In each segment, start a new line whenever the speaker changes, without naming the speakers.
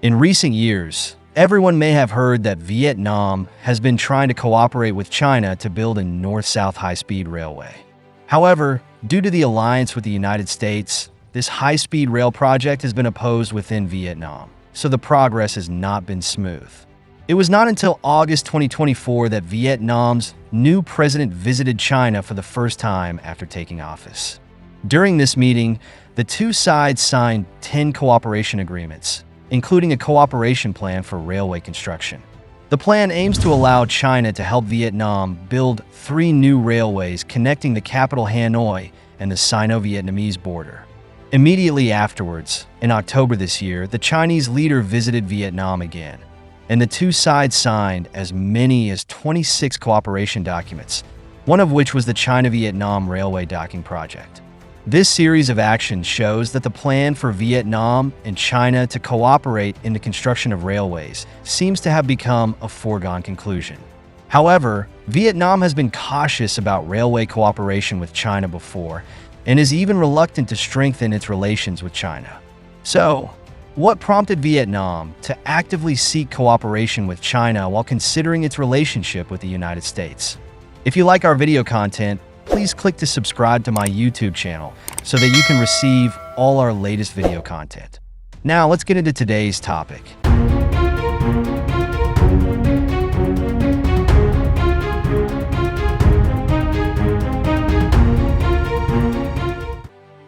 In recent years, everyone may have heard that Vietnam has been trying to cooperate with China to build a north-south high-speed railway. However, due to the alliance with the United States, this high-speed rail project has been opposed within Vietnam, so the progress has not been smooth. It was not until August 2024 that Vietnam's new president visited China for the first time after taking office. During this meeting, the two sides signed 10 cooperation agreements, including a cooperation plan for railway construction. The plan aims to allow China to help Vietnam build 3 new railways connecting the capital Hanoi and the Sino-Vietnamese border. Immediately afterwards, in October this year, the Chinese leader visited Vietnam again, and the two sides signed as many as 26 cooperation documents, one of which was the China-Vietnam Railway Docking Project. This series of actions shows that the plan for Vietnam and China to cooperate in the construction of railways seems to have become a foregone conclusion. However, Vietnam has been cautious about railway cooperation with China before and is even reluctant to strengthen its relations with China. So, what prompted Vietnam to actively seek cooperation with China while considering its relationship with the United States? If you like our video content, please click to subscribe to my YouTube channel so that you can receive all our latest video content. Now, let's get into today's topic.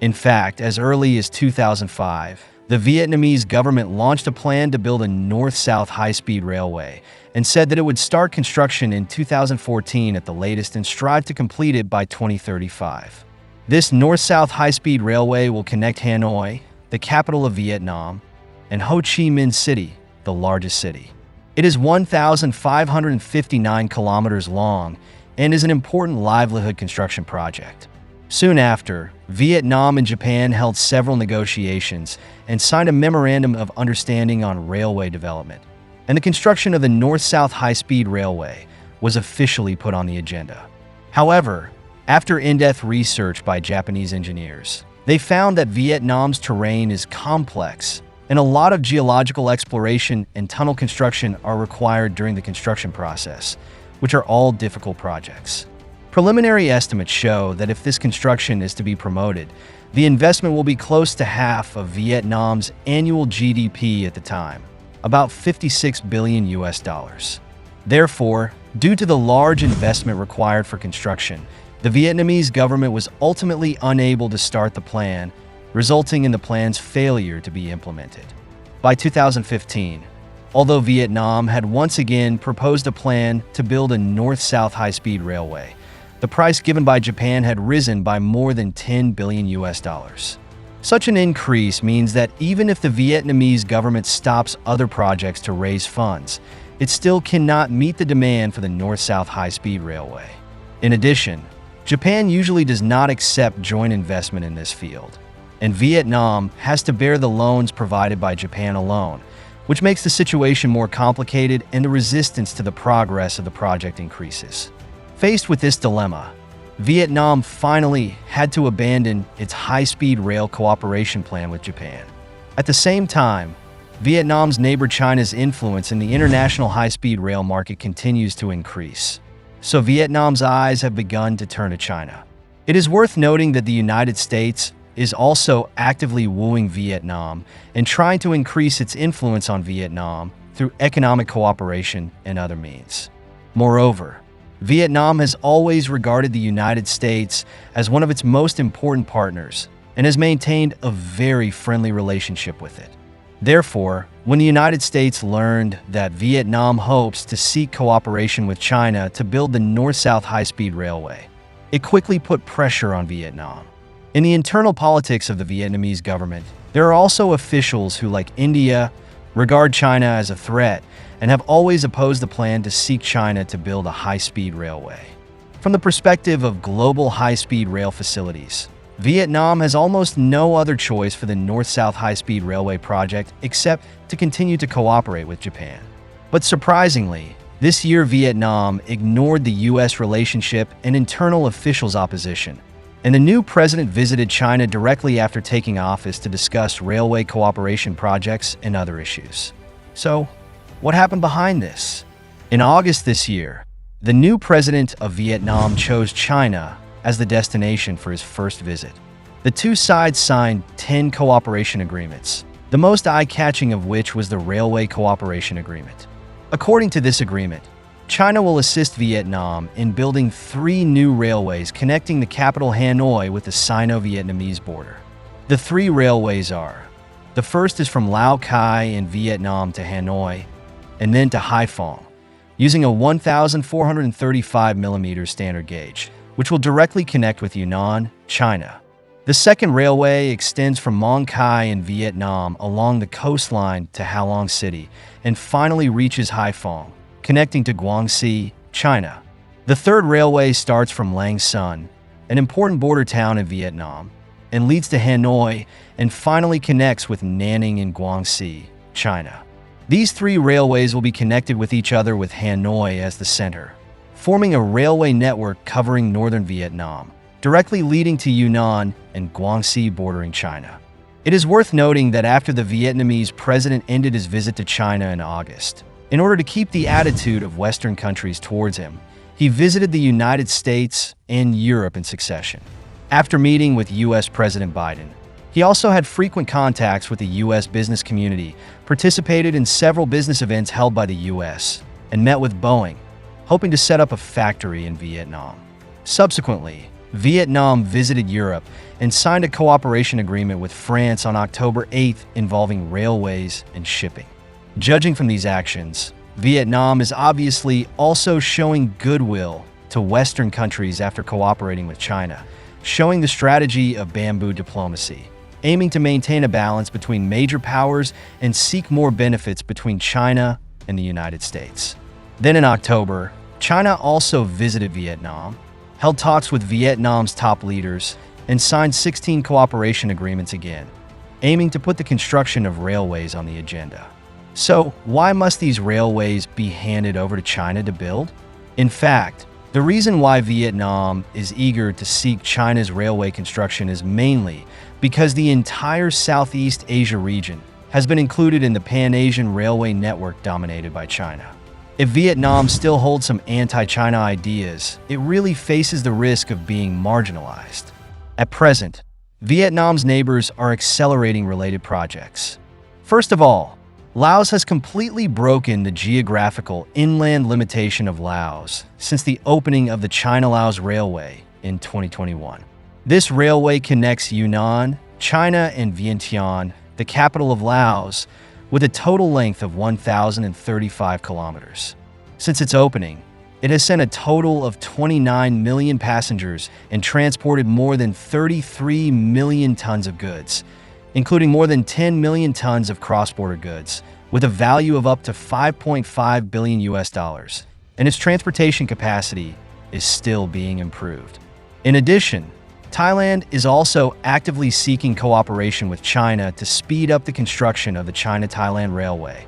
In fact, as early as 2005, the Vietnamese government launched a plan to build a north-south high-speed railway and said that it would start construction in 2014 at the latest and strive to complete it by 2035. This north-south high-speed railway will connect Hanoi, the capital of Vietnam, and Ho Chi Minh City, the largest city. It is 1,559 kilometers long and is an important livelihood construction project. Soon after, Vietnam and Japan held several negotiations and signed a memorandum of understanding on railway development, and the construction of the north-south high-speed railway was officially put on the agenda. However, after in-depth research by Japanese engineers, they found that Vietnam's terrain is complex, and a lot of geological exploration and tunnel construction are required during the construction process, which are all difficult projects. Preliminary estimates show that if this construction is to be promoted, the investment will be close to half of Vietnam's annual GDP at the time, about $56 billion. Therefore, due to the large investment required for construction, the Vietnamese government was ultimately unable to start the plan, resulting in the plan's failure to be implemented. By 2015, although Vietnam had once again proposed a plan to build a north-south high-speed railway, the price given by Japan had risen by more than $10 billion. Such an increase means that even if the Vietnamese government stops other projects to raise funds, it still cannot meet the demand for the north-south high-speed railway. In addition, Japan usually does not accept joint investment in this field, and Vietnam has to bear the loans provided by Japan alone, which makes the situation more complicated and the resistance to the progress of the project increases. Faced with this dilemma, Vietnam finally had to abandon its high-speed rail cooperation plan with Japan. At the same time, Vietnam's neighbor China's influence in the international high-speed rail market continues to increase, so Vietnam's eyes have begun to turn to China. It is worth noting that the United States is also actively wooing Vietnam and trying to increase its influence on Vietnam through economic cooperation and other means. Moreover, Vietnam has always regarded the United States as one of its most important partners and has maintained a very friendly relationship with it. Therefore, when the United States learned that Vietnam hopes to seek cooperation with China to build the north-south high-speed railway, it quickly put pressure on Vietnam. In the internal politics of the Vietnamese government, there are also officials who, like India, regard China as a threat and have always opposed the plan to seek China to build a high-speed railway. From the perspective of global high-speed rail facilities, Vietnam has almost no other choice for the north-south high-speed railway project except to continue to cooperate with Japan. But surprisingly, this year Vietnam ignored the U.S. relationship and internal officials' opposition, and the new president visited China directly after taking office to discuss railway cooperation projects and other issues. So, what happened behind this? In August this year, the new president of Vietnam chose China as the destination for his first visit. The two sides signed 10 cooperation agreements, the most eye-catching of which was the Railway Cooperation Agreement. According to this agreement, China will assist Vietnam in building 3 new railways connecting the capital Hanoi with the Sino-Vietnamese border. The 3 railways are: the first is from Lao Cai in Vietnam to Hanoi, and then to Haiphong, using a 1,435mm standard gauge, which will directly connect with Yunnan, China. The second railway extends from Mong Cai in Vietnam along the coastline to Halong City and finally reaches Haiphong, connecting to Guangxi, China. The third railway starts from Lang Son, an important border town in Vietnam, and leads to Hanoi and finally connects with Nanning in Guangxi, China. These 3 railways will be connected with each other with Hanoi as the center, forming a railway network covering northern Vietnam, directly leading to Yunnan and Guangxi bordering China. It is worth noting that after the Vietnamese president ended his visit to China in August, in order to keep the attitude of Western countries towards him, he visited the United States and Europe in succession. After meeting with U.S. President Biden, he also had frequent contacts with the U.S. business community, participated in several business events held by the U.S., and met with Boeing, hoping to set up a factory in Vietnam. Subsequently, Vietnam visited Europe and signed a cooperation agreement with France on October 8th involving railways and shipping. Judging from these actions, Vietnam is obviously also showing goodwill to Western countries after cooperating with China, showing the strategy of bamboo diplomacy, aiming to maintain a balance between major powers and seek more benefits between China and the United States. Then in October, China also visited Vietnam, held talks with Vietnam's top leaders, and signed 16 cooperation agreements again, aiming to put the construction of railways on the agenda. So, why must these railways be handed over to China to build? In fact, the reason why Vietnam is eager to seek China's railway construction is mainly because the entire Southeast Asia region has been included in the Pan-Asian railway network dominated by China. If Vietnam still holds some anti-China ideas, it really faces the risk of being marginalized. At present, Vietnam's neighbors are accelerating related projects. First of all, Laos has completely broken the geographical inland limitation of Laos since the opening of the China-Laos Railway in 2021. This railway connects Yunnan, China, and Vientiane, the capital of Laos, with a total length of 1,035 kilometers. Since its opening, it has sent a total of 29 million passengers and transported more than 33 million tons of goods, including more than 10 million tons of cross-border goods, with a value of up to $5.5 billion US, and its transportation capacity is still being improved. In addition, Thailand is also actively seeking cooperation with China to speed up the construction of the China-Thailand Railway,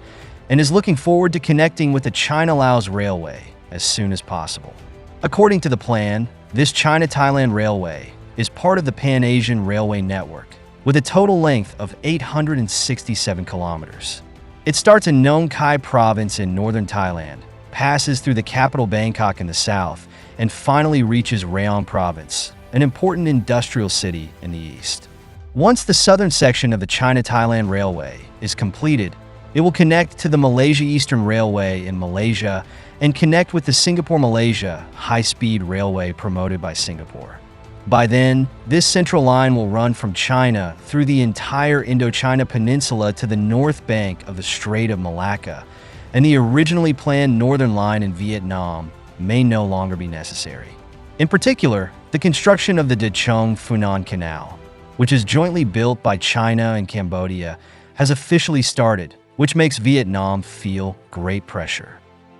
and is looking forward to connecting with the China-Laos Railway as soon as possible. According to the plan, this China-Thailand Railway is part of the Pan-Asian Railway Network, with a total length of 867 kilometers. It starts in Nong Khai province in northern Thailand, passes through the capital Bangkok in the south, and finally reaches Rayong province, an important industrial city in the east. Once the southern section of the China-Thailand Railway is completed, it will connect to the Malaysia Eastern Railway in Malaysia and connect with the Singapore-Malaysia high-speed railway promoted by Singapore. By then, this central line will run from China through the entire Indochina Peninsula to the north bank of the Strait of Malacca, and the originally planned northern line in Vietnam may no longer be necessary. In particular, the construction of the De Chong-Funan Canal, which is jointly built by China and Cambodia, has officially started, which makes Vietnam feel great pressure.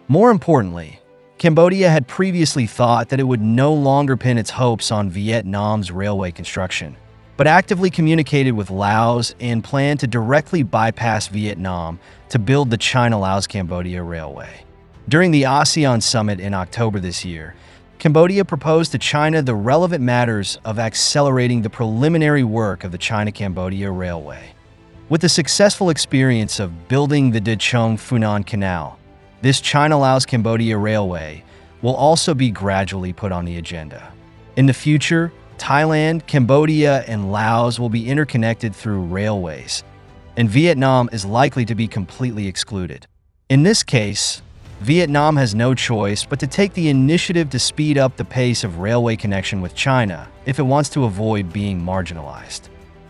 More importantly, Cambodia had previously thought that it would no longer pin its hopes on Vietnam's railway construction, but actively communicated with Laos and planned to directly bypass Vietnam to build the China-Laos-Cambodia Railway. During the ASEAN summit in October this year, Cambodia proposed to China the relevant matters of accelerating the preliminary work of the China-Cambodia Railway. With the successful experience of building the Dechong-Funan Canal, this China-Laos Cambodia Railway will also be gradually put on the agenda. In the future, Thailand, Cambodia, and Laos will be interconnected through railways, and Vietnam is likely to be completely excluded. In this case, Vietnam has no choice but to take the initiative to speed up the pace of railway connection with China if it wants to avoid being marginalized.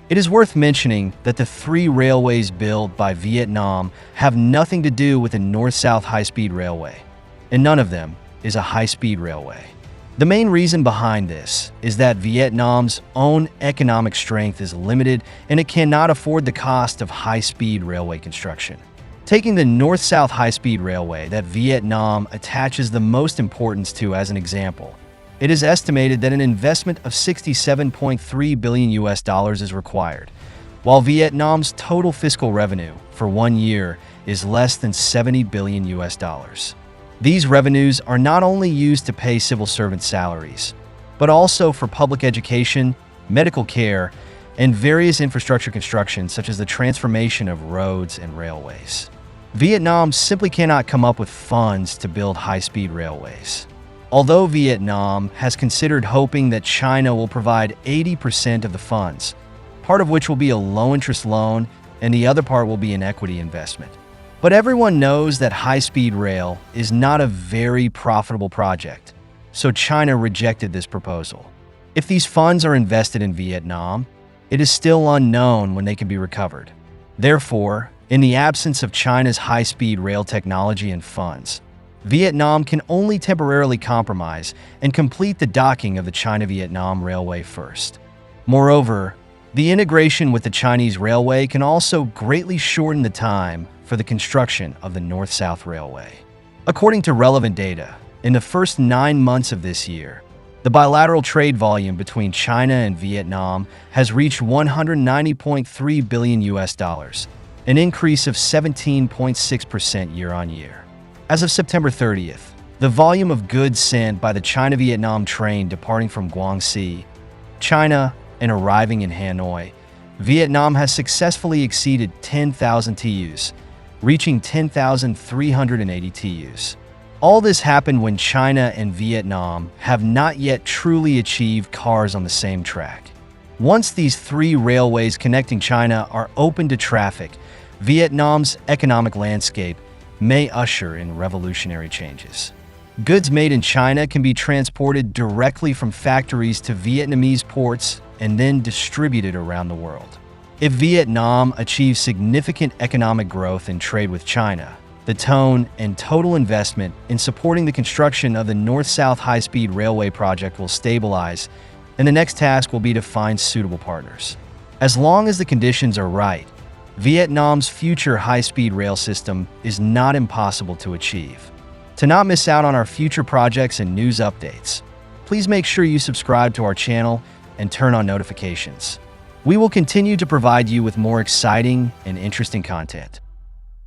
It is worth mentioning that the 3 railways built by Vietnam have nothing to do with a north-south high-speed railway, and none of them is a high-speed railway. The main reason behind this is that Vietnam's own economic strength is limited and it cannot afford the cost of high-speed railway construction. Taking the north-south high-speed railway that Vietnam attaches the most importance to as an example, it is estimated that an investment of $67.3 billion is required, while Vietnam's total fiscal revenue for 1 year is less than $70 billion. These revenues are not only used to pay civil servant salaries, but also for public education, medical care, and various infrastructure construction such as the transformation of roads and railways. Vietnam simply cannot come up with funds to build high-speed railways. Although Vietnam has considered hoping that China will provide 80% of the funds, part of which will be a low-interest loan and the other part will be an equity investment. But everyone knows that high-speed rail is not a very profitable project, so China rejected this proposal. If these funds are invested in Vietnam, it is still unknown when they can be recovered. Therefore, in the absence of China's high-speed rail technology and funds, Vietnam can only temporarily compromise and complete the docking of the China-Vietnam Railway first. Moreover, the integration with the Chinese railway can also greatly shorten the time for the construction of the North-South Railway. According to relevant data, in the first 9 months of this year, the bilateral trade volume between China and Vietnam has reached $190.3 billion, an increase of 17.6% year-on-year. As of September 30th, the volume of goods sent by the China-Vietnam train departing from Guangxi, China, and arriving in Hanoi, Vietnam has successfully exceeded 10,000 TEUs, reaching 10,380 TEUs. All this happened when China and Vietnam have not yet truly achieved cars on the same track. Once these 3 railways connecting China are open to traffic, Vietnam's economic landscape may usher in revolutionary changes. Goods made in China can be transported directly from factories to Vietnamese ports and then distributed around the world. If Vietnam achieves significant economic growth in trade with China, the tone and total investment in supporting the construction of the North-South high-speed railway project will stabilize, and the next task will be to find suitable partners. As long as the conditions are right, Vietnam's future high-speed rail system is not impossible to achieve. To not miss out on our future projects and news updates, please make sure you subscribe to our channel and turn on notifications. We will continue to provide you with more exciting and interesting content.